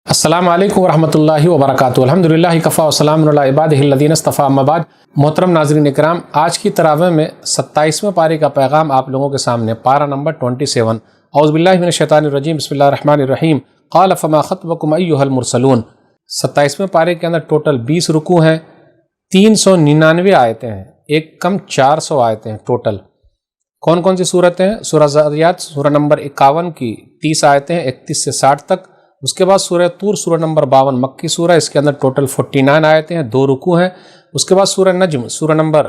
السلام علیکم ورحمۃ اللہ وبرکاتہ۔ الحمدللہ کفا وسلام علی عبادہ الذین اصطفیٰ، اما بعد۔ محترم ناظرین اکرام، آج کی تراویح میں 27ویں پارے کا پیغام آپ لوگوں کے سامنے، پارہ نمبر 27۔ اعوذ باللہ من الشیطان الرجیم، بسم اللہ الرحمن الرحیم۔ قال فما خطبکم ایھا المرسلون۔ 27ویں پارے کے اندر ٹوٹل 20 رکوع ہیں، 399 آیتیں ہیں، ایک کم 400 آیتیں ہیں ٹوٹل۔ کون کون سی صورتیں ہیں؟ سورہ ذاریات سورہ نمبر 51 کی 30 آیتیں ہیں، 31 سے 60 تک۔ اس کے بعد سورہ طور سورہ نمبر 52 مکی سورہ، اس کے اندر ٹوٹل 49 آیتیں ہیں، 2 رکوع ہیں۔ اس کے بعد سورہ نجم سورہ نمبر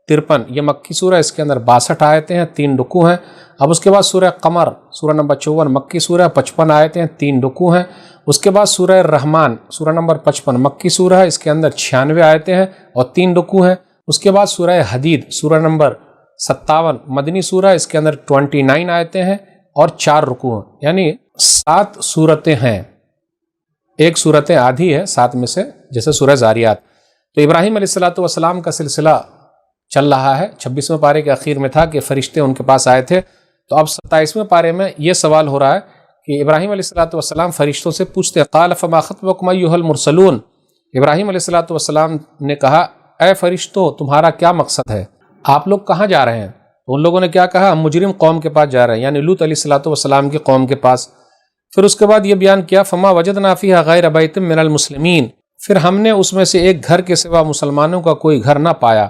53، یہ مکی سورہ، اس کے اندر 62 آیتیں ہیں، 3 رکوع ہیں۔ اب اس کے بعد سورہ قمر سورہ نمبر 54 مکی سورہ، 55 آیتیں ہیں، 3 رکوع ہیں۔ اس کے بعد سورہ رحمان سورہ نمبر 55 مکی سورہ ہے، اس کے اندر 96 آیتیں ہیں اور 3 رکوع ہیں۔ اس کے بعد سورہ حدید سورہ نمبر 57 مدنی سورہ، اس کے اندر 29 آیتیں ہیں اور 4 رکوع ہیں، یعنی 7 صورتیں ہیں۔ ایک صورت آدھی ہے 7 میں سے، جیسے سورہ ذاریات۔ تو ابراہیم علیہ السلام کا سلسلہ چل رہا ہے۔ 26ویں پارے کے اخیر میں تھا کہ فرشتے ان کے پاس آئے تھے، تو اب 27ویں پارے میں یہ سوال ہو رہا ہے کہ ابراہیم علیہ السلام فرشتوں سے پوچھتے ہیں، قال فما خطبکم ایھا المرسلون۔ ابراہیم علیہ السلام نے کہا، اے فرشتوں، تمہارا کیا مقصد ہے؟ آپ لوگ کہاں جا رہے ہیں؟ تو ان لوگوں نے کیا کہا؟ ہم مجرم قوم کے پاس جا رہے ہیں، یعنی لوط علیہ السلام کی قوم کے پاس۔ پھر اس کے بعد یہ بیان کیا، فما وجدنا فیھا غیر بیت من المسلمین، پھر ہم نے اس میں سے ایک گھر کے سوا مسلمانوں کا کوئی گھر نہ پایا۔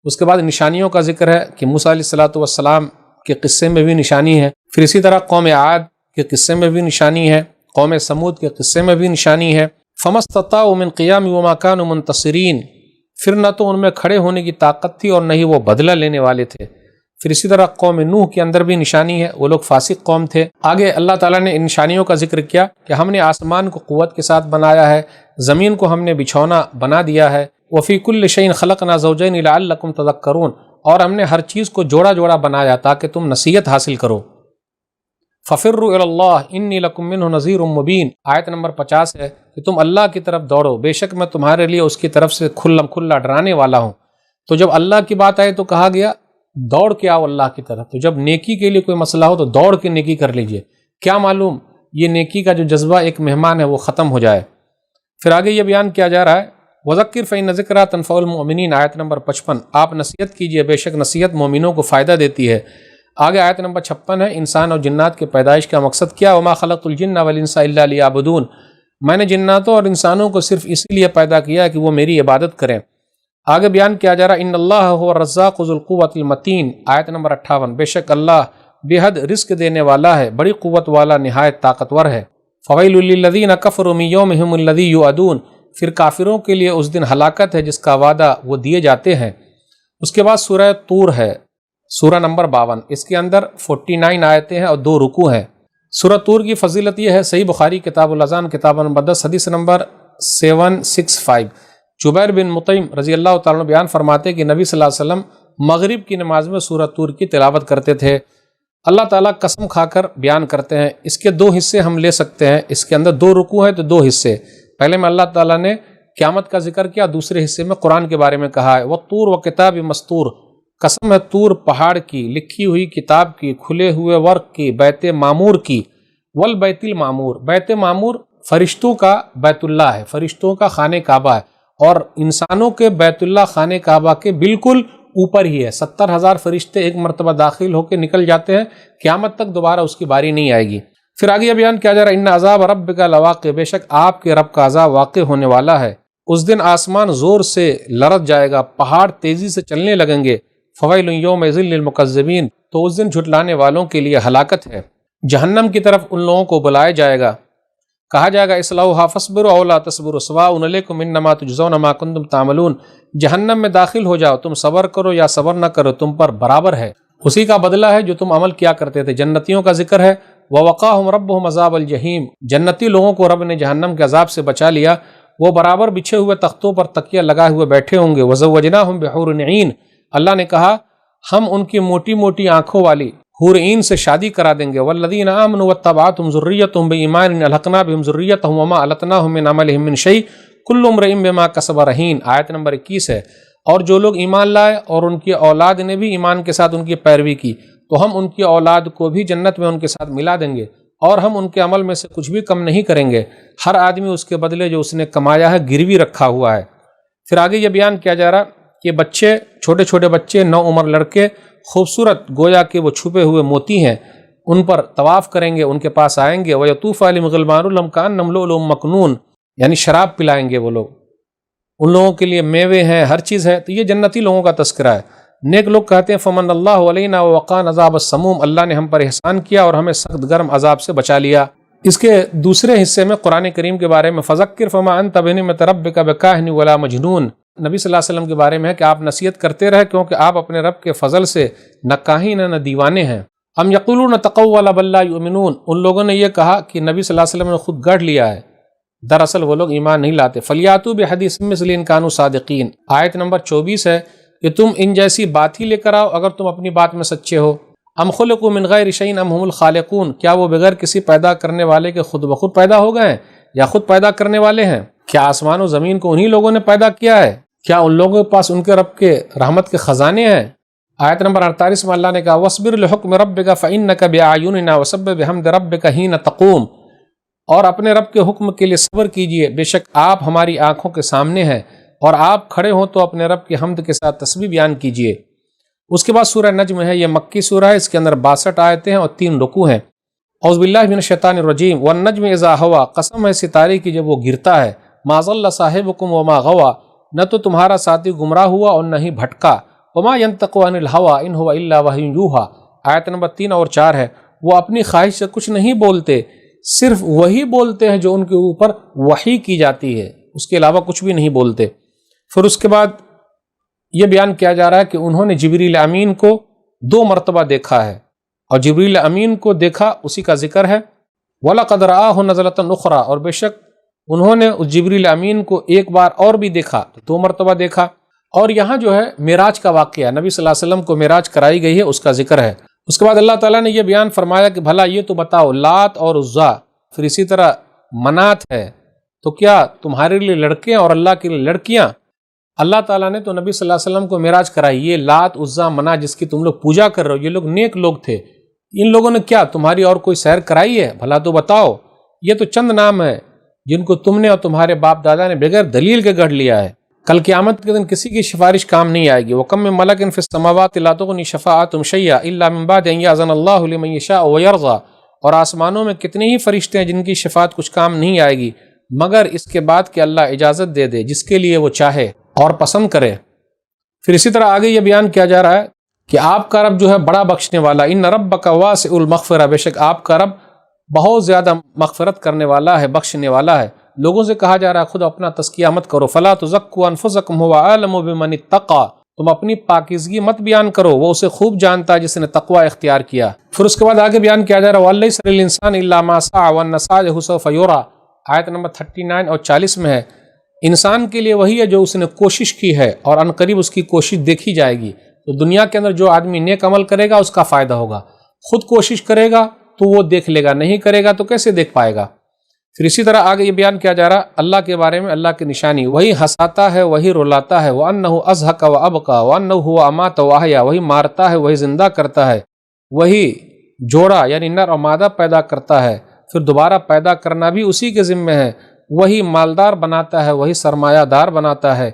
اس کے بعد نشانیوں کا ذکر ہے کہ موسیٰ علیہ السلام کے قصے میں بھی نشانی ہے، پھر اسی طرح قوم عاد کے قصے میں بھی نشانی ہے، قوم سمود کے قصے میں بھی نشانی ہے۔ فما استطاعوا من قیام وما كانوا منتصرین، پھر نہ تو ان میں کھڑے ہونے کی طاقت تھی اور نہ ہی وہ بدلہ لینے والے تھے۔ پھر اسی طرح قوم نوح کے اندر بھی نشانی ہے، وہ لوگ فاسق قوم تھے۔ آگے اللہ تعالیٰ نے ان نشانیوں کا ذکر کیا کہ ہم نے آسمان کو قوت کے ساتھ بنایا ہے، زمین کو ہم نے بچھونا بنا دیا ہے، وفی کل شیء خلقنا زوجین لعلکم تذکرون، اور ہم نے ہر چیز کو جوڑا جوڑا بنایا تاکہ تم نصیحت حاصل کرو۔ ففروا الی اللہ انی لکم منہ نذیر مبین، آیت نمبر 50 ہے کہ تم اللہ کی طرف دوڑو، بے شک میں تمہارے لیے اس کی طرف سے کھلم کھلا ڈرانے والا ہوں۔ تو جب اللہ کی بات آئے تو کہا گیا دوڑ کے آؤ اللہ کی طرف۔ تو جب نیکی کے لیے کوئی مسئلہ ہو تو دوڑ کے نیکی کر لیجئے، کیا معلوم یہ نیکی کا جو جذبہ ایک مہمان ہے وہ ختم ہو جائے۔ پھر آگے یہ بیان کیا جا رہا ہے، وَذَكِّرْ فَإِنَّ ذِكْرَىٰ تَنفَعُ الْمُؤْمِنِينَ، آیت نمبر 55، آپ نصیحت کیجئے، بے شک نصیحت مومنوں کو فائدہ دیتی ہے۔ آگے آیت نمبر 56 ہے، انسان اور جنات کے پیدائش کا مقصد کیا؟ وَمَا خَلَقْتُ الْجِنَّ وَالْإِنسَ إِلَّا لِيَعْبُدُونَ، میں نے جناتوں اور انسانوں کو صرف اسی لیے پیدا کیا کہ وہ میری عبادت کریں۔ آگے بیان کیا جا رہا ہے، ان اللہ هو الرزاق ذو القوۃ المتین، آیت نمبر 58، بے شک اللہ بے حد رزق دینے والا ہے، بڑی قوت والا، نہایت طاقتور ہے۔ فویل للذین کفروا من یومہم الذی یوعدون، پھر کافروں کے لیے اس دن ہلاکت ہے جس کا وعدہ وہ دیے جاتے ہیں۔ اس کے بعد سورہ طور ہے، سورہ نمبر 52، اس کے اندر 49 آیتیں ہیں اور 2 رکوع ہیں۔ سورہ طور کی فضیلت یہ ہے، صحیح بخاری کتاب الاذان کتاب نمبر 10 حدیث نمبر 765، جبیر بن مطعم رضی اللہ تعالیٰ عنہ بیان فرماتے کہ نبی صلی اللہ علیہ وسلم مغرب کی نماز میں سورہ طور کی تلاوت کرتے تھے۔ اللہ تعالیٰ قسم کھا کر بیان کرتے ہیں، اس کے 2 حصے ہم لے سکتے ہیں، اس کے اندر 2 رکوع ہیں تو 2 حصے۔ پہلے میں اللہ تعالیٰ نے قیامت کا ذکر کیا، دوسرے حصے میں قرآن کے بارے میں کہا ہے، وَالطُّورِ وَكِتَابٍ مَّسْطُورٍ، قسم ہے طور پہاڑ کی، لکھی ہوئی کتاب کی، کھلے ہوئے ورق کی، بیت معمور کی، والبیت المعمور، بیت معمور فرشتوں کا بیت اللہ ہے، فرشتوں کا خانہ کعبہ ہے، اور انسانوں کے بیت اللہ خانہ کعبہ کے بالکل اوپر ہی ہے۔ 70,000 فرشتے ایک مرتبہ داخل ہو کے نکل جاتے ہیں، قیامت تک دوبارہ اس کی باری نہیں آئے گی۔ پھر آگے یہ بیان کیا جا رہا ہے، ان عذاب ربک لواقع، بے شک آپ کے رب کا عذاب واقع ہونے والا ہے۔ اس دن آسمان زور سے لرز جائے گا، پہاڑ تیزی سے چلنے لگیں گے۔ فویل یومئذ للمکذبین، تو اس دن جھٹلانے والوں کے لیے ہلاکت ہے۔ جہنم کی طرف ان لوگوں کو بلایا جائے گا، کہا جائے گا اصلوها فاصبروا او لا تصبروا سواء علیکم انما تجزون ما کنتم تعملون، جہنم میں داخل ہو جاؤ، تم صبر کرو یا صبر نہ کرو، تم پر برابر ہے، اسی کا بدلہ ہے جو تم عمل کیا کرتے تھے۔ جنتیوں کا ذکر ہے، ووقاهم ربهم عذاب الجحیم، جنتی لوگوں کو رب نے جہنم کے عذاب سے بچا لیا، وہ برابر بچھے ہوئے تختوں پر تکیہ لگائے ہوئے بیٹھے ہوں گے۔ وزوجناهم بحور عین، اللہ نے کہا ہم ان کی موٹی موٹی آنکھوں والی حور عین سے شادی کرا دیں گے۔ والذین آمنوا واتبعتهم ذریتهم بایمان الحقنا بهم ذریتهم وما التناهم من عملهم من شیء کل امرئ بما کسب رہین، آیت نمبر 21 ہے۔ اور جو لوگ ایمان لائے اور ان کی اولاد نے بھی ایمان کے ساتھ ان کی پیروی کی تو ہم ان کی اولاد کو بھی جنت میں ان کے ساتھ ملا دیں گے اور ہم ان کے عمل میں سے کچھ بھی کم نہیں کریں گے، ہر آدمی اس کے بدلے جو اس نے کمایا ہے گروی رکھا ہوا ہے۔ پھر آگے یہ بیان کیا جا رہا کہ بچے، چھوٹے چھوٹے بچے، نوعمر لڑکے خوبصورت گویا کہ وہ چھپے ہوئے موتی ہیں، ان پر طواف کریں گے، ان کے پاس آئیں گے، وَيَطُوفُ عَلَيْهِمْ غِلْمَانٌ لَّمْ كَأَنَّهُمْ لُؤْلُؤٌ مَّكْنُونٌ، یعنی شراب پلائیں گے وہ لوگ، ان لوگوں کے لیے میوے ہیں، ہر چیز ہے۔ تو یہ جنتی لوگوں کا تذکرہ ہے۔ نیک لوگ کہتے ہیں فمن اللہ علینا ووقانا عذاب السموم، اللہ نے ہم پر احسان کیا اور ہمیں سخت گرم عذاب سے بچا لیا۔ اس کے دوسرے حصے میں قرآن کریم کے بارے میں فذکر فما انت بنعمت ربک بکاہن ولا مجنون، نبی صلی اللہ علیہ وسلم کے بارے میں ہے کہ آپ نصیحت کرتے رہے کیونکہ آپ اپنے رب کے فضل سے نہ کاہن ہیں نہ دیوانے ہیں۔ ام یقولون تقول بل لا یؤمنون، ان لوگوں نے یہ کہا کہ نبی صلی اللہ علیہ وسلم نے خود گڑھ لیا ہے، دراصل وہ لوگ ایمان نہیں لاتے۔ فلیاتوا بحدیث مثلہ ان کانوا صادقین، آیت نمبر 24 ہے کہ تم ان جیسی بات ہی لے کر آؤ اگر تم اپنی بات میں سچے ہو۔ ام خلقوا من غیر شیء ام هم الخالقون، کیا وہ بغیر کسی پیدا کرنے والے کے خود بخود پیدا ہو گئے ہیں یا خود پیدا کرنے والے ہیں؟ کیا آسمان و زمین کو انہی لوگوں نے پیدا کیا ہے؟ کیا ان لوگوں کے پاس ان کے رب کے رحمت کے خزانے ہیں؟ آیت نمبر 48 میں اللہ نے کہا وَاصْبِرْ لِحُکْمِ رَبِّكَ فَإِنَّكَ بِأَعْيُنِنَا وَسَبِّحْ بِحَمْدِ رَبِّكَ حِينَ تَقُومُ، اور اپنے رب کے حکم کے لیے صبر کیجئے، بے شک آپ ہماری آنکھوں کے سامنے ہیں، اور آپ کھڑے ہوں تو اپنے رب کی حمد کے ساتھ تسبیح بیان کیجئے۔ اس کے بعد سورہ نجم ہے، یہ مکی سورہ ہے، اس کے اندر 62 آیتیں ہیں اور 3 رکوع ہیں۔ اعوذ باللہ من الشیطان الرجیم، وَالنَّجْمِ إِذَا هَوَىٰ، قسم ہے ستارے کی جب وہ گرتا ہے، مَا ضَلَّ صَاحِبُكُمْ وَمَا غَوَىٰ، نہ تو تمہارا ساتھی گمراہ ہوا اور نہ ہی بھٹکا، وَمَا يَنطِقُ عَنِ الْهَوَىٰ إِنْ هُوَ إِلَّا وَحْيٌ يُوحَىٰ، آیت نمبر 3 اور 4 ہے، وہ اپنی خواہش سے کچھ نہیں بولتے، صرف وہی بولتے ہیں جو ان کے اوپر وحی کی جاتی ہے، اس کے علاوہ کچھ بھی نہیں بولتے۔ پھر اس کے بعد یہ بیان کیا جا رہا ہے کہ انہوں نے جبریل امین کو 2 مرتبہ دیکھا ہے، اور جبریل امین کو دیکھا اسی کا ذکر ہے۔ وَلَقَدْ رَآهُ نَزْلَةً أُخْرَىٰ، اور بے شک انہوں نے اس جبریل امین کو ایک بار اور بھی دیکھا، تو 2 مرتبہ دیکھا۔ اور یہاں جو ہے معراج کا واقعہ، نبی صلی اللہ علیہ وسلم کو معراج کرائی گئی ہے، اس کا ذکر ہے۔ اس کے بعد اللہ تعالیٰ نے یہ بیان فرمایا کہ بھلا یہ تو بتاؤ، لات اور عزا، پھر اسی طرح منات ہے، تو کیا تمہارے لیے لڑکے ہیں اور اللہ کے لیے لڑکیاں؟ اللہ تعالیٰ نے تو نبی صلی اللہ علیہ وسلم کو معراج کرائی، یہ لات عزا منات جس کی تم لوگ پوجا کر رہے ہو، یہ لوگ نیک لوگ تھے، ان لوگوں نے کیا تمہاری اور کوئی سیر کرائی ہے؟ بھلا تو بتاؤ، یہ تو چند نام ہے جن کو تم نے اور تمہارے باپ دادا نے بغیر دلیل کے گڑھ لیا ہے۔ کل قیامت کے دن کسی کی سفارش کام نہیں آئے گی۔ وَكَم مِّن مَلَكٍ فِي السَّمَاوَاتِ لَا تُغْنِي شَفَاعَتُهُمْ شَيْئًا إِلَّا مِن بَعْدِ أَن يَأْذَنَ اللَّهُ لِمَن يَشَاءُ وَيَرْضَىٰ، اور آسمانوں میں کتنے ہی فرشتے ہیں جن کی شفاعت کچھ کام نہیں آئے گی مگر اس کے بعد کہ اللہ اجازت دے دے جس کے لیے وہ چاہے اور پسند کرے۔ پھر اسی طرح آگے یہ بیان کیا جا رہا ہے کہ آپ کا رب جو ہے بڑا بخشنے والا، ان ربک واسع المغفرہ، بے شک آپ کا رب بہت زیادہ مغفرت کرنے والا ہے، بخشنے والا ہے۔ لوگوں سے کہا جا رہا ہے خود اپنا تزکیہ مت کرو، فلا تزکوا انفسکم هو اعلم بمن اتقى، تم اپنی پاکیزگی مت بیان کرو، وہ اسے خوب جانتا ہے جس نے تقوی اختیار کیا۔ پھر اس کے بعد آگے بیان کیا جا رہا ہے وَلَيْسَ لِلْإِنسَانِ إِلَّا مَا سَعَىٰ وَأَنَّ سَعْيَهُ سَوْفَ يُرَىٰ، آیت نمبر 39 اور 40 میں ہے، انسان کے لیے وہی ہے جو اس نے کوشش کی ہے اور عن قریب اس کی کوشش دیکھی جائے گی۔ تو دنیا کے اندر جو آدمی نیک عمل کرے گا اس کا فائدہ ہوگا، خود کوشش کرے گا تو وہ دیکھ لے گا، نہیں کرے گا تو کیسے دیکھ پائے گا۔ پھر اسی طرح آگے یہ بیان کیا جا رہا اللہ کے بارے میں، اللہ کی نشانی، وہی ہنساتا ہے وہی رلاتا ہے، وَأَنَّهُ أَضْحَكَ وَأَبْكَىٰ وَأَنَّهُ هُوَ أَمَاتَ وَأَحْيَا، وہی مارتا ہے وہی زندہ کرتا ہے، وہی جوڑا یعنی نر اور مادہ پیدا کرتا ہے، پھر دوبارہ پیدا کرنا بھی اسی کے ذمہ ہے، وہی مالدار بناتا ہے وہی سرمایہ دار بناتا ہے،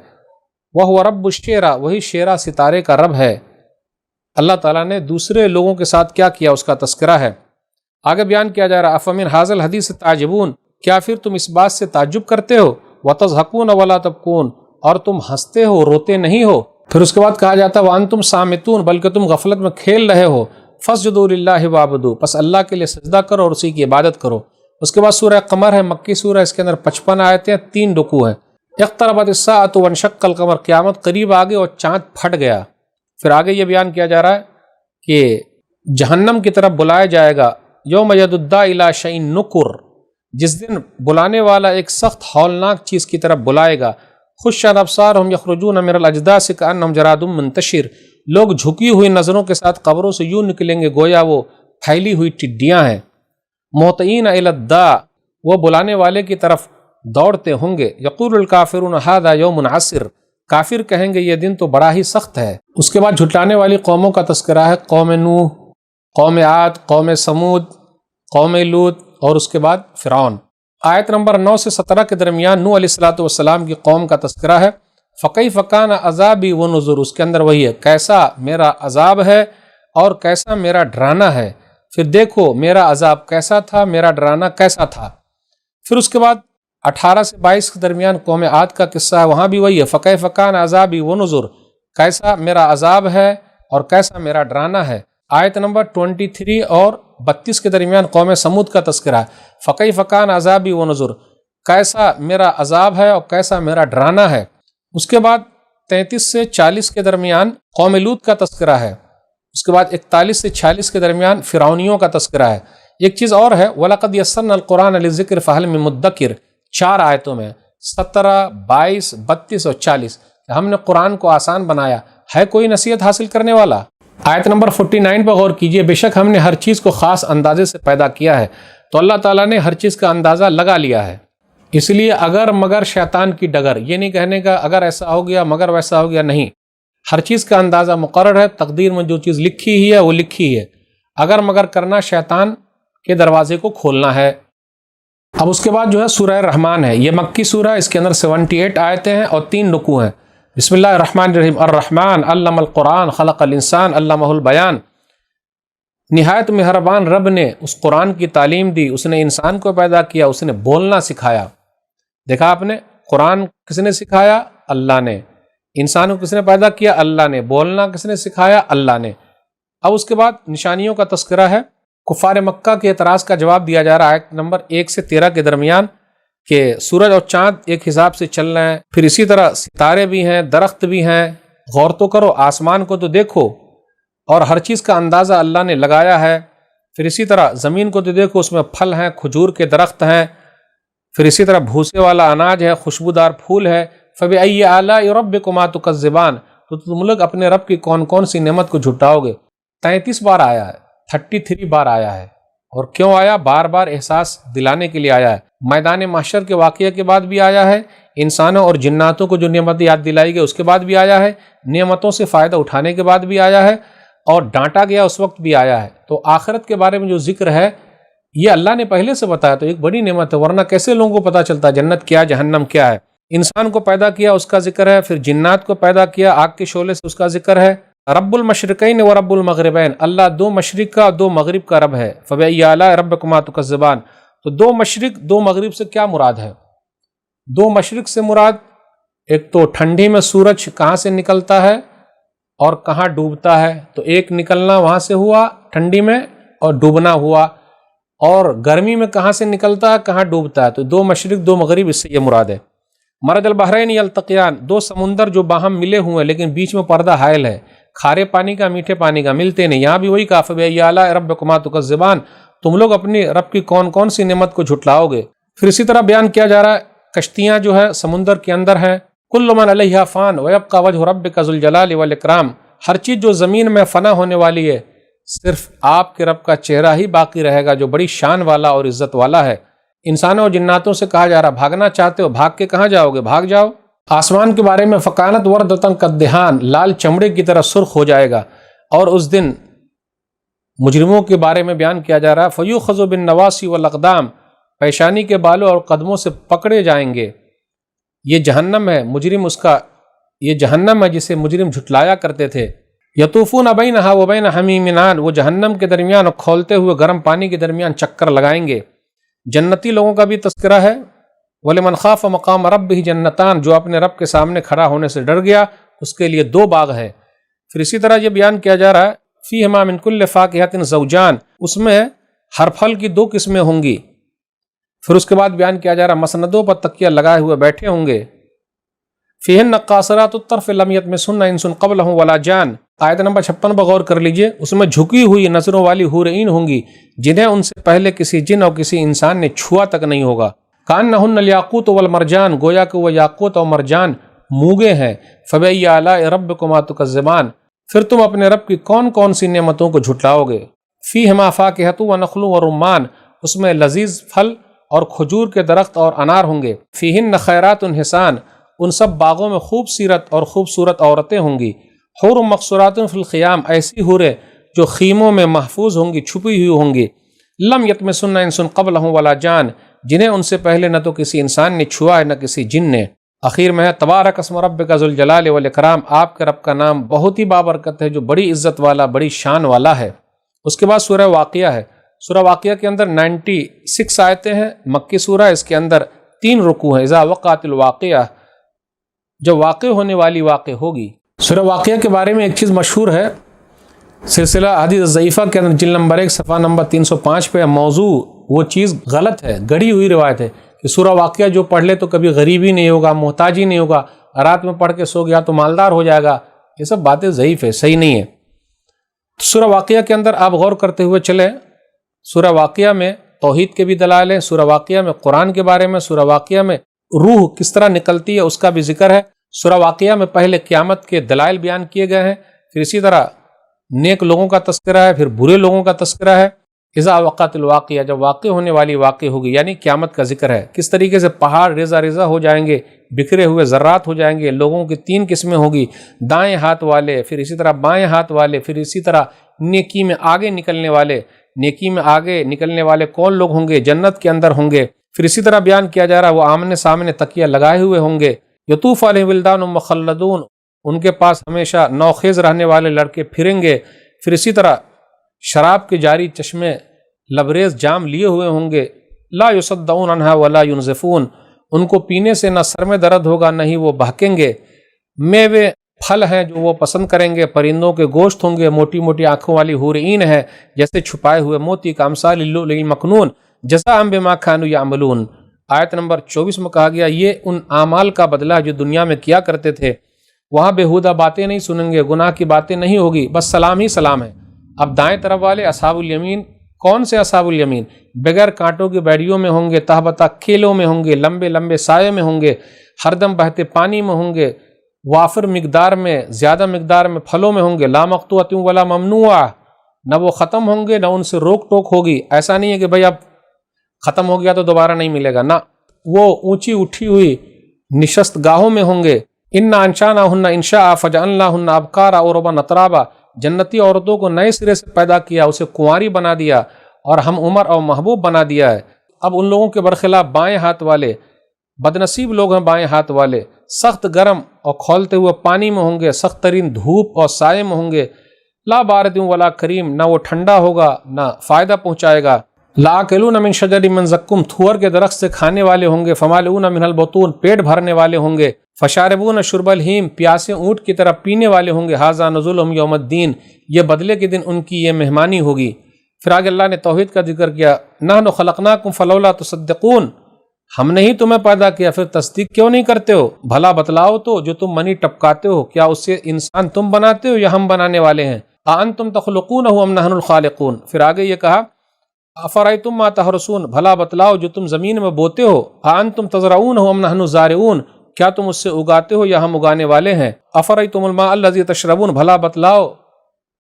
وَهُوَ رَبُّ الشِّعْرَىٰ، وہی شعرا ستارے کا رب ہے۔ اللہ تعالیٰ نے دوسرے لوگوں کے ساتھ کیا کیا اس کا تذکرہ ہے۔ آگے بیان کیا جا رہا أَفَمِنْ هَٰذَا الْحَدِيثِ تَعْجَبُونَ، کیا پھر تم اس بات سے تعجب کرتے ہو، وَتَضْحَكُونَ وَلَا تَبْكُونَ، اور تم ہنستے ہو روتے نہیں ہو۔ پھر اس کے بعد کہا جاتا وَأَنْتُمْ صَامِتُونَ، بلکہ تم غفلت میں کھیل رہے ہو، فَاسْجُدُوا لِلَّهِ وَاعْبُدُوا، پس اللہ کے لیے سجدہ کرو اور اسی کی عبادت کرو۔ اس کے بعد سورہ قمر ہے، مکی سورہ، اس کے اندر 55 آیتیں، 3 رکوع ہیں۔ اقتربت الساعة وانشق القمر، قیامت قریب آگے اور چاند پھٹ گیا۔ پھر آگے یہ بیان کیا جا رہا ہے کہ جہنم کی طرف بلایا جائے گا، یوم ید الداعی الی شیء نکر، جس دن بلانے والا ایک سخت ہولناک چیز کی طرف بلائے گا۔ خشعت ابصارہم یخرجون من الاجداث کأنہم جراد منتشر، لوگ جھکی ہوئی نظروں کے ساتھ قبروں سے یوں نکلیں گے گویا وہ پھیلی ہوئی ٹڈیاں ہیں۔ مہطعین الی الداع، وہ بلانے والے کی طرف دوڑتے ہوں گے۔ یقول الکافرون ھذا یوم عسر، کافر کہیں گے یہ دن تو بڑا ہی سخت ہے۔ اس کے بعد جھٹلانے والی قوموں کا تذکرہ ہے، قوم نوح، قوم عاد، قوم سمود، قوم لوط اور اس کے بعد فرعون۔ آیت نمبر 9 سے 17 کے درمیان نوح علیہ السلام کی قوم کا تذکرہ ہے۔ فَكَيْفَ كَانَ عَذَابِي وَنُذُرِ، اس کے اندر وہی ہے کیسا میرا عذاب ہے اور کیسا میرا ڈرانا ہے۔ پھر دیکھو میرا عذاب کیسا تھا، میرا ڈرانا کیسا تھا۔ پھر اس کے بعد 18 سے 22 کے درمیان قوم عاد کا قصہ ہے، وہاں بھی وہی ہے فَكَيْفَ كَانَ عَذَابِي وَنُذُرِ، کیسا میرا عذاب ہے اور کیسا میرا ڈرانا ہے۔ آیت نمبر 23 اور 32 کے درمیان قوم سمود کا تذکرہ ہے، فَكَيْفَ كَانَ عَذَابِي وَنُذُرِ، کیسا میرا عذاب ہے اور کیسا میرا ڈرانا ہے۔ اس کے بعد 33 سے 40 کے درمیان قوم لوط کا تذکرہ ہے۔ اس کے بعد 41 سے 46 کے درمیان فرعونیوں کا تذکرہ ہے۔ ایک چیز اور ہے، وَلَقَدْ يَسَّرْنَا الْقُرْآنَ لِلذِّكْرِ فَهَلْ مِن مُدَّكِرٍ، 4 آیتوں میں 17، 22، 32 اور 40 ہم نے قرآن کو آسان بنایا، ہے کوئی نصیحت حاصل کرنے والا؟ آیت نمبر 49 پر غور کیجئے، بے شک ہم نے ہر چیز کو خاص اندازے سے پیدا کیا ہے، تو اللہ تعالیٰ نے ہر چیز کا اندازہ لگا لیا ہے۔ اس لیے اگر مگر شیطان کی ڈگر، یہ نہیں کہنے کا اگر ایسا ہو گیا مگر ویسا ہو گیا، نہیں، ہر چیز کا اندازہ مقرر ہے، تقدیر میں جو چیز لکھی ہی ہے وہ لکھی ہے، اگر مگر کرنا شیطان کے دروازے کو کھولنا ہے۔ اب اس کے بعد جو ہے سورہ رحمان ہے، یہ مکی سورہ، اس کے اندر 78 آیتیں ہیں اور 3 رکوع ہیں۔ بسم اللہ الرحمن الرحیم، الرحمن علم القرآن خلق الانسان علمہ البیان، نہایت مہربان رب نے اس قرآن کی تعلیم دی، اس نے انسان کو پیدا کیا، اس نے بولنا سکھایا۔ دیکھا آپ نے، قرآن کس نے سکھایا؟ اللہ نے۔ انسان کو کس نے پیدا کیا؟ اللہ نے۔ بولنا کس نے سکھایا؟ اللہ نے۔ اب اس کے بعد نشانیوں کا تذکرہ ہے، کفار مکہ کے اعتراض کا جواب دیا جا رہا ہے آیت نمبر 1 سے 13 کے درمیان کہ سورج اور چاند ایک حساب سے چل رہے ہیں، پھر اسی طرح ستارے بھی ہیں، درخت بھی ہیں، غور تو کرو، آسمان کو تو دیکھو، اور ہر چیز کا اندازہ اللہ نے لگایا ہے۔ پھر اسی طرح زمین کو تو دیکھو، اس میں پھل ہیں، کھجور کے درخت ہیں، پھر اسی طرح بھوسے والا اناج ہے، خوشبودار پھول ہے۔ فَبِأَيِّ آلَاءِ رَبِّكُمَا تُكَذِّبَانِ، تو تم لوگ اپنے رب کی کون کون سی نعمت کو جھٹاؤ گے۔ 33 بار آیا ہے، 33 بار آیا ہے، اور کیوں آیا؟ بار بار احساس دلانے کے لیے آیا ہے۔ میدان محشر کے واقعے کے بعد بھی آیا ہے، انسانوں اور جناتوں کو جو نعمت یاد دلائی گئی اس کے بعد بھی آیا ہے، نعمتوں سے فائدہ اٹھانے کے بعد بھی آیا ہے، اور ڈانٹا گیا اس وقت بھی آیا ہے۔ تو آخرت کے بارے میں جو ذکر ہے یہ اللہ نے پہلے سے بتایا، تو ایک بڑی نعمت ہے، ورنہ کیسے لوگوں کو پتہ چلتا جنت کیا، جہنم کیا ہے۔ انسان کو پیدا کیا اس کا ذکر ہے، پھر جنات کو پیدا کیا آگ کے شعلے سے اس کا ذکر ہے۔ رب المشرقین و رب المغربین، اللہ 2 مشرق کا 2 مغرب کا رب ہے۔ فَبِأَيِّ آلَاءِ رَبِّكُمَا تُكَذِّبَانِ، تو 2 مشرق 2 مغرب سے کیا مراد ہے؟ 2 مشرق سے مراد ایک تو ٹھنڈی میں سورج کہاں سے نکلتا ہے اور کہاں ڈوبتا ہے، تو ایک نکلنا وہاں سے ہوا ٹھنڈی میں اور ڈوبنا ہوا، اور گرمی میں کہاں سے نکلتا ہے کہاں ڈوبتا ہے، تو 2 مشرق 2 مغرب، اس سے یہ مراد ہے۔ مرج البحرین یلتقیان، 2 سمندر جو باہم ملے ہوئے ہیں لیکن بیچ میں پردہ حائل ہے، کھارے پانی کا میٹھے پانی کا، ملتے نہیں۔ یہاں بھی وہی کہا فَبِأَيِّ آلَاءِ رَبِّكُمَا تُكَذِّبَانِ، تم لوگ اپنی رب کی کون کون سی نعمت کو جھٹلاؤ گے۔ پھر اسی طرح بیان کیا جا رہا ہے کشتیاں جو ہے سمندر کے اندر ہیں، كُلُّ مَنْ عَلَيْهَا فَانٍ وَيَبْقَى وَجْهُ رَبِّكَ ذُو الْجَلَالِ وَالْإِكْرَامِ، ہر چیز جو زمین میں فنا ہونے والی ہے، صرف آپ کے رب کا چہرہ ہی باقی رہے گا جو بڑی شان والا اور عزت والا ہے۔ انسانوں اور جناتوں سے کہا جا رہا بھاگنا چاہتے ہو، بھاگ کے کہاں جاؤ گے؟ بھاگ جاؤ۔ آسمان کے بارے میں فَكَانَتْ وَرْدَةً كَالدِّهَانِ، لال چمڑے کی طرح سرخ ہو جائے گا۔ اور اس دن مجرموں کے بارے میں بیان کیا جا رہا ہے فَيُؤْخَذُ بِالنَّوَاصِي وَالْأَقْدَامِ، پیشانی کے بالوں اور قدموں سے پکڑے جائیں گے۔ یہ جہنم ہے، مجرم اس کا، یہ جہنم ہے جسے مجرم جھٹلایا کرتے تھے۔ یطوفون بینہا وبین حمیم آن، وہ جہنم کے درمیان اور کھولتے ہوئے گرم پانی کے درمیان چکر لگائیں گے۔ جنتی لوگوں کا بھی تذکرہ ہے، وَلِمَنْ خَافَ مَقَامَ رَبِّهِ جَنَّتَانِ، جو اپنے رب کے سامنے کھڑا ہونے سے ڈر گیا اس کے لیے 2 باغ ہے۔ پھر اسی طرح یہ بیان کیا جا رہا ہے فِيهِمَا مِن كُلِّ فَاكِهَةٍ زَوْجَانِ، اس میں ہر پھل کی 2 قسمیں ہوں گی۔ پھر اس کے بعد بیان کیا جا رہا ہے مسندوں پر تکیہ لگائے ہوئے بیٹھے ہوں گے۔ فِيهِنَّ قَاصِرَاتُ الطَّرْفِ لَمْ يَطْمِثْهُنَّ إِنسٌ قَبْلَهُمْ وَلَا جَانٌ، آیت نمبر 56 پر غور کر لیجئے، اس میں جھکی ہوئی نظروں والی حور عین ہوں گی جنہیں ان سے پہلے کسی جن اور کسی انسان نے چھوا تک نہیں ہوگا۔ کأنہن الیاقوت والمرجان، گویا کہ وہ یاقوت اور مرجان موگے ہیں۔ فبأي آلاء ربكما تكذبان، پھر تم اپنے رب کی کون کون سی نعمتوں کو جھٹلاؤ گے۔ فیہما فاکہۃ ونخل ورمان، اس میں لذیذ پھل اور کھجور کے درخت اور انار ہوں گے۔ فیہن خیرات حسان، ان سب باغوں میں خوبصورت عورتیں ہوں گی۔ حور مقصورات فی الخیام، ایسی حوریں جو خیموں میں محفوظ ہوں گی، چھپی ہوئی ہوں گی۔ لم یطمسن انس قبلہم ولا جان، جنہیں ان سے پہلے نہ تو کسی انسان نے چھوا ہے نہ کسی جن نے۔ آخر میں ہے تبارک اسم ربک ذو الجلال والاکرام، آپ کے رب کا نام بہت ہی بابرکت ہے جو بڑی عزت والا بڑی شان والا ہے۔ اس کے بعد سورہ واقعہ ہے۔ سورہ واقعہ کے اندر 96 آیتیں ہیں، مکی سورہ، اس کے اندر 3 رکوع ہیں۔ اذا وقعت الواقعہ، جب واقع ہونے والی واقع ہوگی۔ سورہ واقعہ کے بارے میں ایک چیز مشہور ہے، سلسلہ حدیث ضعیفہ کے اندر جلد نمبر 1 صفحہ نمبر 305 پہ موضوع وہ چیز غلط ہے، گڑھی ہوئی روایت ہے کہ سورہ واقعہ جو پڑھ لے تو کبھی غریب ہی نہیں ہوگا، محتاج ہی نہیں ہوگا، رات میں پڑھ کے سو گیا تو مالدار ہو جائے گا۔ یہ سب باتیں ضعیف ہے، صحیح نہیں ہے۔ سورہ واقعہ کے اندر آپ غور کرتے ہوئے چلیں، سورہ واقعہ میں توحید کے بھی دلائل ہیں، سورہ واقعہ میں قرآن کے بارے میں، سورہ واقعہ میں روح کس طرح نکلتی ہے اس کا بھی ذکر ہے، سورہ واقعہ میں پہلے قیامت کے دلائل بیان کیے گئے ہیں، پھر اسی طرح نیک لوگوں کا تذکرہ ہے، پھر برے لوگوں کا تذکرہ ہے۔ اذا وقعت الواقعہ، جب واقع ہونے والی واقع ہوگی، یعنی قیامت کا ذکر ہے، کس طریقے سے پہاڑ ریزہ ریزہ ہو جائیں گے، بکھرے ہوئے ذرات ہو جائیں گے۔ لوگوں کی 3 قسمیں ہوگی، دائیں ہاتھ والے، پھر اسی طرح بائیں ہاتھ والے، پھر اسی طرح نیکی میں آگے نکلنے والے۔ نیکی میں آگے نکلنے والے کون لوگ ہوں گے؟ جنت کے اندر ہوں گے۔ پھر اسی طرح بیان کیا جا رہا ہے وہ آمنے سامنے تکیہ لگائے ہوئے ہوں گے۔ یطوف علیہم ولدان مخلدون، ان کے پاس ہمیشہ نوخیز رہنے والے لڑکے پھریں گے۔ پھر اسی طرح شراب کے جاری چشمے لبریز جام لیے ہوئے ہوں گے۔ لا یصدعون عنہا ولا ینزفون، ان کو پینے سے نہ سر میں درد ہوگا نہ ہی وہ بہکیں گے۔ میوے پھل ہیں جو وہ پسند کریں گے، پرندوں کے گوشت ہوں گے، موٹی موٹی آنکھوں والی حور عین ہے جیسے چھپائے ہوئے موتی کا امثال اللؤلؤ المکنون جزاء بما كانوا يعملون۔ آیت نمبر 24 میں کہا گیا یہ ان اعمال کا بدلہ جو دنیا میں کیا کرتے تھے، وہاں بےہودہ باتیں نہیں سنیں گے، گناہ کی باتیں نہیں ہوگی، بس سلام ہی سلام ہے۔ اب دائیں طرف والے اصحاب الیمین، کون سے اصحاب الیمین؟ بغیر کانٹوں کے بیڑیوں میں ہوں گے، تہبتہ کھیلوں میں ہوں گے، لمبے لمبے سائے میں ہوں گے، ہر دم بہتے پانی میں ہوں گے، وافر مقدار میں زیادہ مقدار میں پھلوں میں ہوں گے، لا مقطوعۃ ولا ممنوعہ، نہ وہ ختم ہوں گے نہ ان سے روک ٹوک ہوگی۔ ایسا نہیں ہے کہ بھئی اب ختم ہو گیا تو دوبارہ نہیں ملے گا، نہ، وہ اونچی اٹھی ہوئی نشست گاہوں میں ہوں گے۔ انا انشاناہن انشاء فجعلناہن ابکارا عربا اترابا، جنتی عورتوں کو نئے سرے سے پیدا کیا، اسے کنواری بنا دیا اور ہم عمر اور محبوب بنا دیا ہے۔ اب ان لوگوں کے برخلاف بائیں ہاتھ والے بدنصیب لوگ ہیں، بائیں ہاتھ والے سخت گرم اور کھولتے ہوئے پانی میں ہوں گے، سخت ترین دھوپ اور سائے میں ہوں گے، لا بارد ولا کریم، نہ وہ ٹھنڈا ہوگا نہ فائدہ پہنچائے گا۔ لاکلون من شجر من زقوم، تھور کے درخت سے کھانے والے ہوں گے، فمالئون من البطون، پیٹ بھرنے والے ہوں گے، فشاربون شرب الہیم، پیاسے اونٹ کی طرح پینے والے ہوں گے، ھذا نزلهم یوم الدین، یہ بدلے کے دن ان کی یہ مہمانی ہوگی۔ پھر آگے اللہ نے توحید کا ذکر کیا، نحن خلقناکم فلولا تصدقون، ہم نے ہی تمہیں پیدا کیا، پھر تصدیق کیوں نہیں کرتے ہو؟ بھلا بتلاؤ تو جو تم منی ٹپکاتے ہو کیا اس سے انسان تم بناتے ہو یا ہم بنانے والے ہیں؟ اانتم تخلقونہ ام نحن الخالقون۔ پھر آگے یہ کہا افرأیتم ما تحرثون، بھلا بتلاؤ جو تم زمین میں بوتے ہو، اانتم تزرعونہ ام نحن الزارعون، کیا تم اس سے اگاتے ہو یا ہم اگانے والے ہیں؟ افرأیتم الماء الذی تشربون، بھلا بتلاؤ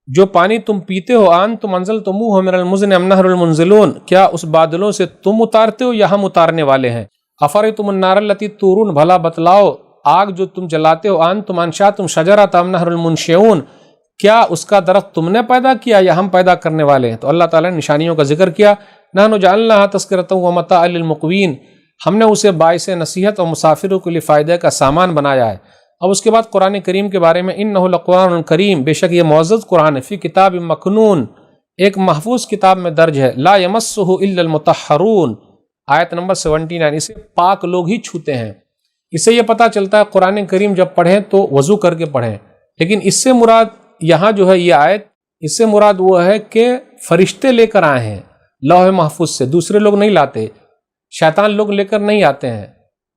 جو پانی تم پیتے ہو، انتم انزلتموہ من المزن ام نہر المنزلون، کیا اس بادلوں سے تم اتارتے ہو یا ہم اتارنے والے ہیں؟ افرأیتم النار التی تورون، بھلا بتلاؤ آگ جو تم جلاتے ہو، انتم انشأتم شجرۃ ام نہر المنشئون، کیا اس کا درخت تم نے پیدا کیا یا ہم پیدا کرنے والے ہیں؟ تو اللہ تعالیٰ نے نشانیوں کا ذکر کیا، نحن جعلناها تذکرۃ ومتاعا للمقوین، ہم نے اسے باعث نصیحت اور مسافروں کے لیے فائدہ کا سامان بنایا ہے۔ اب اس کے بعد قرآن کریم کے بارے میں، انہ لقرآن کریم، بے شک یہ معزز قرآن ہے، فی کتاب مکنون، ایک محفوظ کتاب میں درج ہے، لا یمسہ الا المطہرون، آیت نمبر 79، اسے پاک لوگ ہی چھوتے ہیں۔ اس سے یہ پتہ چلتا ہے قرآن کریم جب پڑھیں تو وضو کر کے پڑھیں، لیکن اس سے مراد یہاں جو ہے یہ آیت، اس سے مراد وہ ہے کہ فرشتے لے کر آئے ہیں لوح محفوظ سے، دوسرے لوگ نہیں لاتے، شیطان لوگ لے کر نہیں آتے ہیں۔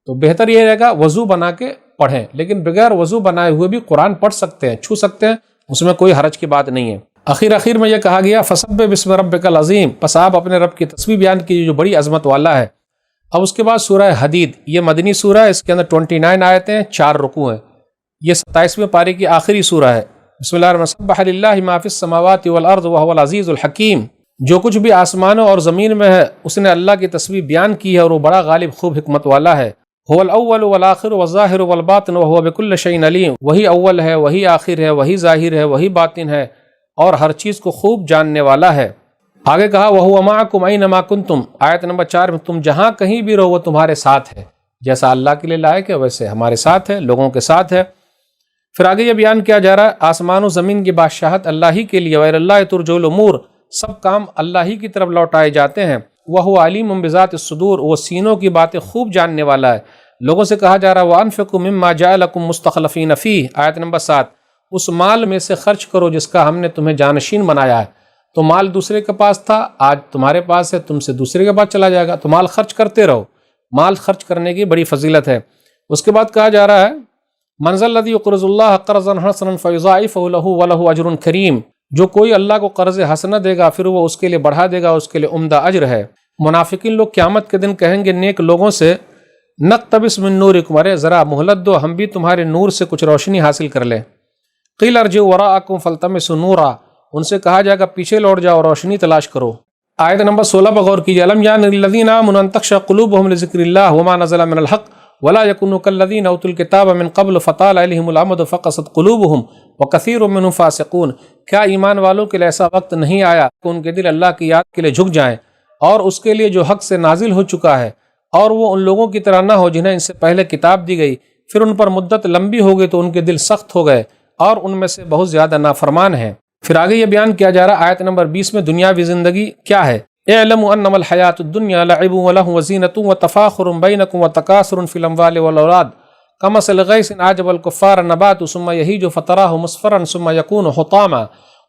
تو بہتر یہ رہے گا وضو بنا کے پڑھیں، لیکن بغیر وضو بنائے ہوئے بھی قرآن پڑھ سکتے ہیں، چھو سکتے ہیں، اس میں کوئی حرج کی بات نہیں ہے۔ آخر میں یہ کہا گیا فسبح بسم ربک العظیم، پس آپ اپنے رب کی تسبیح بیان کیجیے جو بڑی عظمت والا ہے۔ اب اس کے بعد سورہ حدید، یہ مدنی سورہ ہے، اس کے اندر 29 آیتیں، 4 رکوع ہیں، یہ 27ویں پارے کی آخری سورہ ہے۔ بسم اللہ الرحمن الرحیم، سبح للہ ما فی السماوات والارض وهو العزیز الحکیم، جو کچھ بھی آسمانوں اور زمین میں ہے اس نے اللہ کی تسبیح بیان کی ہے اور وہ بڑا غالب خوب حکمت والا ہے۔ هو الاول والآخر والظاہر والباطن وهو بكل شيء علیم، وہی اول ہے، وہی آخر ہے، وہی ظاہر ہے، وہی باطن ہے اور ہر چیز کو خوب جاننے والا ہے۔ آگے کہا وَهُوَ مَعَكُمْ أَيْنَمَا كُنْتُمْ، آیت نمبر 4 میں تم جہاں کہیں بھی رہو وہ تمہارے ساتھ ہے، جیسا اللہ کے لیے لائق ہے ویسے ہمارے ساتھ ہے، لوگوں کے ساتھ ہے۔ پھر آگے یہ بیان کیا جا رہا ہے آسمان و زمین کی بادشاہت اللہ ہی کے لیے، وَإِلَى اللَّهِ تُرْجَعُ الْأُمُورُ، سب کام اللہ ہی کی طرف لوٹائے جاتے ہیں۔ وَهُوَ عَلِيمٌ بِذَاتِ الصُّدُورِ، وہ سینوں کی باتیں خوب جاننے والا ہے۔ لوگوں سے کہا جا رہا ہے وَأَنفِقُوا مِمَّا جَعَلَكُم مُسْتَخْلَفِينَ فِيهِ، آیت نمبر 7، اس مال میں سے خرچ کرو جس کا ہم نے تمہیں جانشین بنایا ہے۔ تو مال دوسرے کے پاس تھا، آج تمہارے پاس ہے، تم سے دوسرے کے پاس چلا جائے گا، تو مال خرچ کرتے رہو، مال خرچ کرنے کی بڑی فضیلت ہے۔ اس کے بعد کہا جا رہا ہے مَنْ ذَا الَّذِي يُقْرِضُ اللَّهَ قَرْضًا حَسَنًا فَيُضَاعِفَهُ لَهُ وَلَهُ أَجْرٌ كَرِيمٌ، جو کوئی اللہ کو قرض حسنہ دے گا پھر وہ اس کے لیے بڑھا دے گا، اس کے لیے عمدہ اجر ہے۔ منافقین لوگ قیامت کے دن کہیں گے نیک لوگوں سے نقتبس من نورکم، ارے ذرا مہلت دو، ہم بھی تمہارے نور سے کچھ روشنی حاصل کر لیں۔ قیل ارجعوا وراءکم فالتمسوا نورا، ان سے کہا جائے گا پیچھے لوٹ جاؤ، روشنی تلاش کرو۔ آیت نمبر 16 پر غور کیجیے، الم یعن للذین آمنوا ان تخشع قلوبهم لذکر اللہ وما نزل من الحق ولا یکونوا کالذین اوتوا الکتاب من قبل فطال علیہم الامد فقست قلوبهم وکثیر منهم فاسقون، کیا ایمان والوں کے لیے ایسا وقت نہیں آیا کہ ان کے دل اللہ کی یاد کے لیے جھک جائیں، اور اس کے لیے جو حق سے نازل ہو چکا ہے، اور وہ ان لوگوں کی طرح نہ ہو جنہیں ان سے پہلے کتاب دی گئی، پھر ان پر مدت لمبی ہو گئی تو ان کے دل سخت ہو گئے اور ان میں سے بہت زیادہ نافرمان ہیں۔ پھر آگے یہ بیان کیا جا رہا آیت نمبر 20 میں دنیاوی زندگی کیا ہے۔ اعلموا انما الحیات الدنیا لعب ولہو وزینۃ وتفاخر بینکم وتکاثر فی الاموال والاولاد کمثل غیث اعجب الکفار نباتہ ثم یہیج فتراہ مصفرا ثم یکون حطاما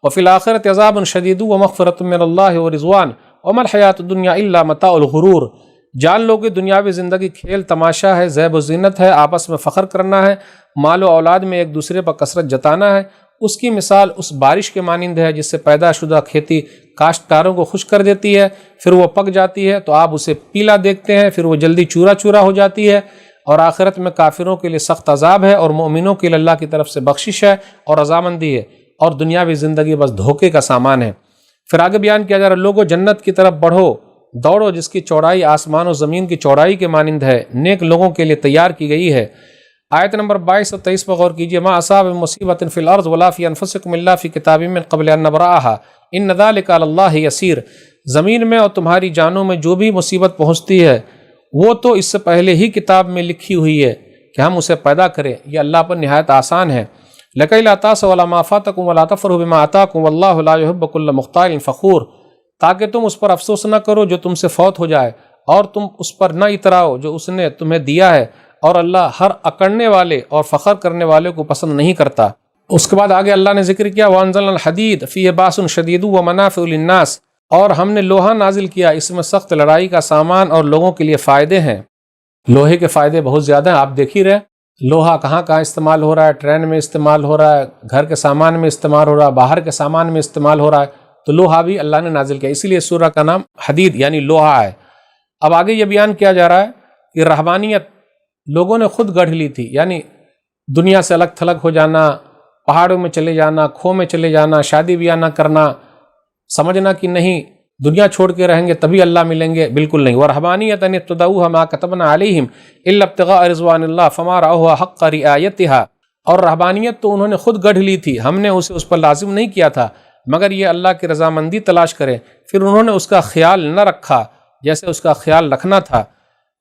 وفی الآخرۃ عذاب شدید ومغفرۃ من اللہ ورضوان وما الحیات الدنیا الا متاع الغرور، جان لو کہ دنیاوی زندگی کھیل تماشا ہے، زیب و زینت ہے، آپس میں فخر کرنا ہے، مال و اولاد میں ایک دوسرے پر کثرت جتانا ہے۔ اس کی مثال اس بارش کے مانند ہے جس سے پیدا شدہ کھیتی کاشتکاروں کو خوش کر دیتی ہے، پھر وہ پک جاتی ہے تو آپ اسے پیلا دیکھتے ہیں، پھر وہ جلدی چورا چورا ہو جاتی ہے، اور آخرت میں کافروں کے لیے سخت عذاب ہے اور مومنوں کے لیے اللہ کی طرف سے بخشش ہے اور رضامندی ہے، اور دنیاوی زندگی بس دھوکے کا سامان ہے۔ پھر آگے بیان کیا جا رہا ہے لوگوں جنت کی طرف بڑھو، دوڑو جس کی چوڑائی آسمان و زمین کی چوڑائی کے مانند ہے، نیک لوگوں کے لیے تیار کی گئی ہے۔ آیت نمبر 22 اور 23 پر غور کیجیے، ما اصاب مصیبت فی الارض ولا فی انفسکم الا فی کتاب من قبل ان نبرأها ان ذلک علی اللہ یسیر، زمین میں اور تمہاری جانوں میں جو بھی مصیبت پہنچتی ہے وہ تو اس سے پہلے ہی کتاب میں لکھی ہوئی ہے کہ ہم اسے پیدا کریں، یہ اللہ پر نہایت آسان ہے۔ لکی لا تاسوا علی ما فاتکم ولا تفرحوا بما آتاکم واللہ لا یحب کل مختال فخور، تاکہ تم اس پر افسوس نہ کرو جو تم سے فوت ہو جائے، اور تم اس پر نہ اتراؤ جو اس نے تمہیں دیا ہے، اور اللہ ہر اکڑنے والے اور فخر کرنے والے کو پسند نہیں کرتا۔ اس کے بعد آگے اللہ نے ذکر کیا وَأَنزَلْنَا الْحَدِيدَ فِيهِ بَأْسٌ شَدِيدٌ وَمَنَافِعُ لِلنَّاسِ، اور ہم نے لوہا نازل کیا، اس میں سخت لڑائی کا سامان اور لوگوں کے لیے فائدے ہیں۔ لوہے کے فائدے بہت زیادہ ہیں، آپ دیکھ ہی رہے، لوہا کہاں کہاں استعمال ہو رہا ہے، ٹرین میں استعمال ہو رہا ہے، گھر کے سامان میں استعمال ہو رہا ہے، باہر کے سامان میں استعمال ہو رہا ہے، تو لوہا بھی اللہ نے نازل کیا، اسی لیے سورہ کا نام حدید یعنی لوہا ہے۔ اب آگے یہ بیان کیا جا رہا ہے کہ رہبانیت لوگوں نے خود گڑھ لی تھی، یعنی دنیا سے الگ تھلگ ہو جانا، پہاڑوں میں چلے جانا، کھو میں چلے جانا، شادی بیاہ نہ کرنا، سمجھنا کہ نہیں دنیا چھوڑ کے رہیں گے تبھی اللہ ملیں گے، بالکل نہیں۔ وَرَهْبَانِيَّةً ابْتَدَعُوهَا مَا كَتَبْنَا عَلَيْهِمْ إِلَّا ابْتِغَاءَ رِضْوَانِ اللَّهِ فَمَا رَأَوْهَا حَقَّ رِعَایَتِهَا، اور رہبانیت تو انہوں نے خود گڑھ لی تھی، ہم نے اسے اس پر لازم نہیں کیا تھا، مگر یہ اللہ کی رضامندی تلاش کرے، پھر انہوں نے اس کا خیال نہ رکھا جیسے اس کا خیال رکھنا تھا۔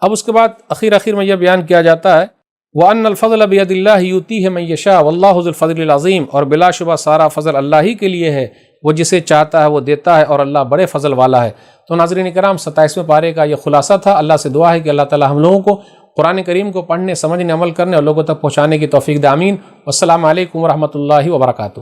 اب اس کے بعد اخیر میں یہ بیان کیا جاتا ہے وَأَنَّ الْفَضْلَ بِيَدِ اللَّهِ يُؤْتِيهِ مَن يَشَاءُ وَاللَّهُ ذُو الْفَضْلِ الْعَظِيمِ، اور بلا شبہ سارا فضل اللہ ہی کے لیے ہے، وہ جسے چاہتا ہے وہ دیتا ہے، اور اللہ بڑے فضل والا ہے۔ تو ناظرین کرام 27ویں پارے کا یہ خلاصہ تھا۔ اللہ سے دعا ہے کہ اللہ تعالی ہم لوگوں کو قرآن کریم کو پڑھنے، سمجھنے، عمل کرنے اور لوگوں تک پہنچانے کی توفیق دے، آمین۔ والسلام علیکم ورحمۃ اللہ وبرکاتہ۔